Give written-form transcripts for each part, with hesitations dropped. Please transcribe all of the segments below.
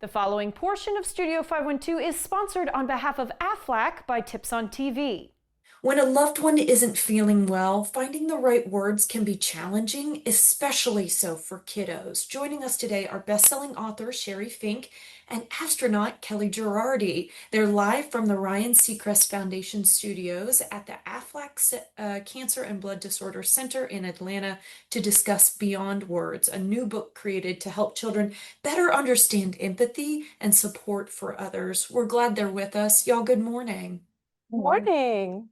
The following portion of Studio 512 is sponsored on behalf of Aflac by Tips on TV. When a loved one isn't feeling well, finding the right words can be challenging, especially so for kiddos. Joining us today are best-selling author Sheri Fink and astronaut Kellie Gerardi. They're live from the Ryan Seacrest Foundation Studios at the Aflac Cancer and Blood Disorder Center in Atlanta to discuss Beyond Words, a new book created to help children better understand empathy and support for others. We're glad they're with us. Y'all, good morning. Morning.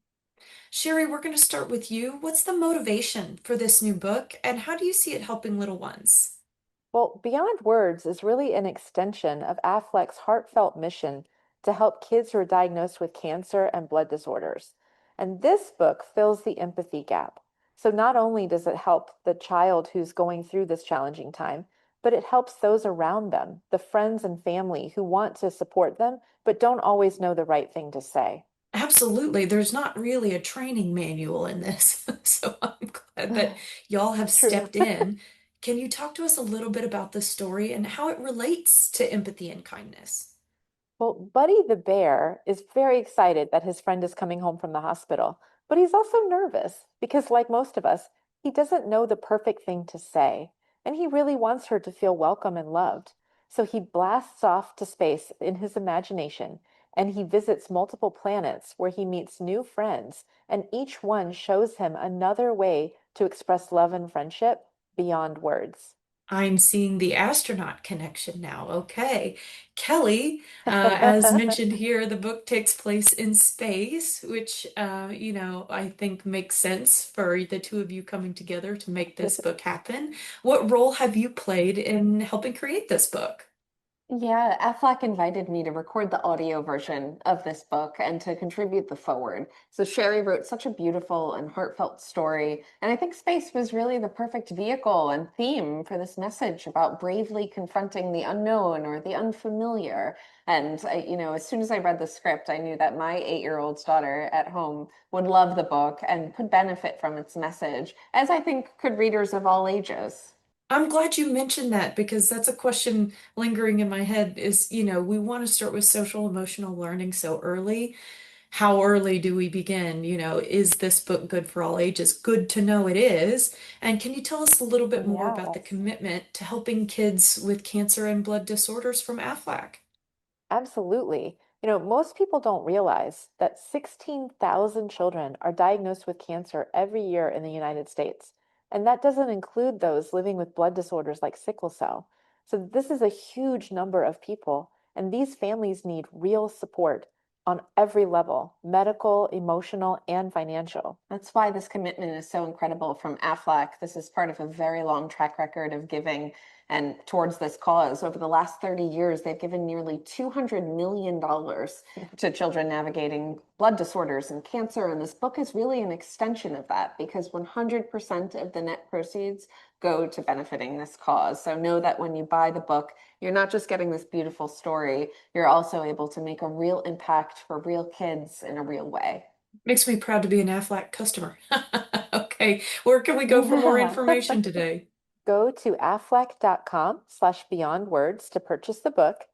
Sheri, we're going to start with you. What's the motivation for this new book, and how do you see it helping little ones? Well, Beyond Words is really an extension of Aflac's heartfelt mission to help kids who are diagnosed with cancer and blood disorders. And this book fills the empathy gap. So not only does it help the child who's going through this challenging time, but it helps those around them, the friends and family who want to support them, but don't always know the right thing to say. Absolutely. There's not really a training manual in this, so I'm glad that y'all have True. stepped in. Can you talk to us a little bit about the story and how it relates to empathy and kindness? Well, Buddy the bear is very excited that his friend is coming home from the hospital, but he's also nervous because, like most of us, he doesn't know the perfect thing to say, and he really wants her to feel welcome and loved. So he blasts off to space in his imagination, and he visits multiple planets where he meets new friends, and each one shows him another way to express love and friendship beyond words. I'm seeing the astronaut connection now. Okay. Kellie, as mentioned here, the book takes place in space, which, I think makes sense for the two of you coming together to make this book happen. What role have you played in helping create this book? Yeah, Aflac invited me to record the audio version of this book and to contribute the forward. So Sheri wrote such a beautiful and heartfelt story, and I think space was really the perfect vehicle and theme for this message about bravely confronting the unknown or the unfamiliar. And as soon as I read the script, I knew that my 8-year-old's daughter at home would love the book and could benefit from its message, as I think could readers of all ages. I'm glad you mentioned that because that's a question lingering in my head is, we want to start with social emotional learning so early. How early do we begin? Is this book good for all ages? Good to know it is. And can you tell us a little bit more about the Yes. commitment to helping kids with cancer and blood disorders from Aflac? Absolutely. Most people don't realize that 16,000 children are diagnosed with cancer every year in the United States. And that doesn't include those living with blood disorders like sickle cell. So this is a huge number of people, and these families need real support on every level, medical, emotional, and financial. That's why this commitment is so incredible from Aflac. This is part of a very long track record of giving and towards this cause. Over the last 30 years, they've given nearly $200 million to children navigating blood disorders and cancer. And this book is really an extension of that because 100% of the net proceeds go to benefiting this cause. So know that when you buy the book, you're not just getting this beautiful story, you're also able to make a real impact for real kids in a real way. Makes me proud to be an Aflac customer. Okay, where can we go for more Yeah. information today? Go to aflac.com/beyondwords to purchase the book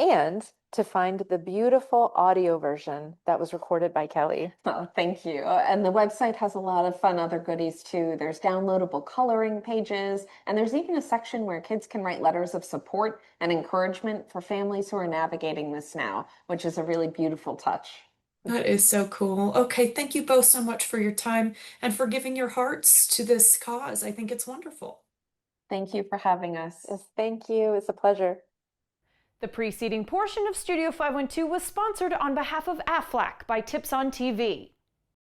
and to find the beautiful audio version that was recorded by Kellie. Oh, thank you. And the website has a lot of fun other goodies too. There's downloadable coloring pages, and there's even a section where kids can write letters of support and encouragement for families who are navigating this now, which is a really beautiful touch. That is so cool. Okay, thank you both so much for your time and for giving your hearts to this cause. I think it's wonderful. Thank you for having us. Yes, thank you. It's a pleasure. The preceding portion of Studio 512 was sponsored on behalf of Aflac by Tips on TV.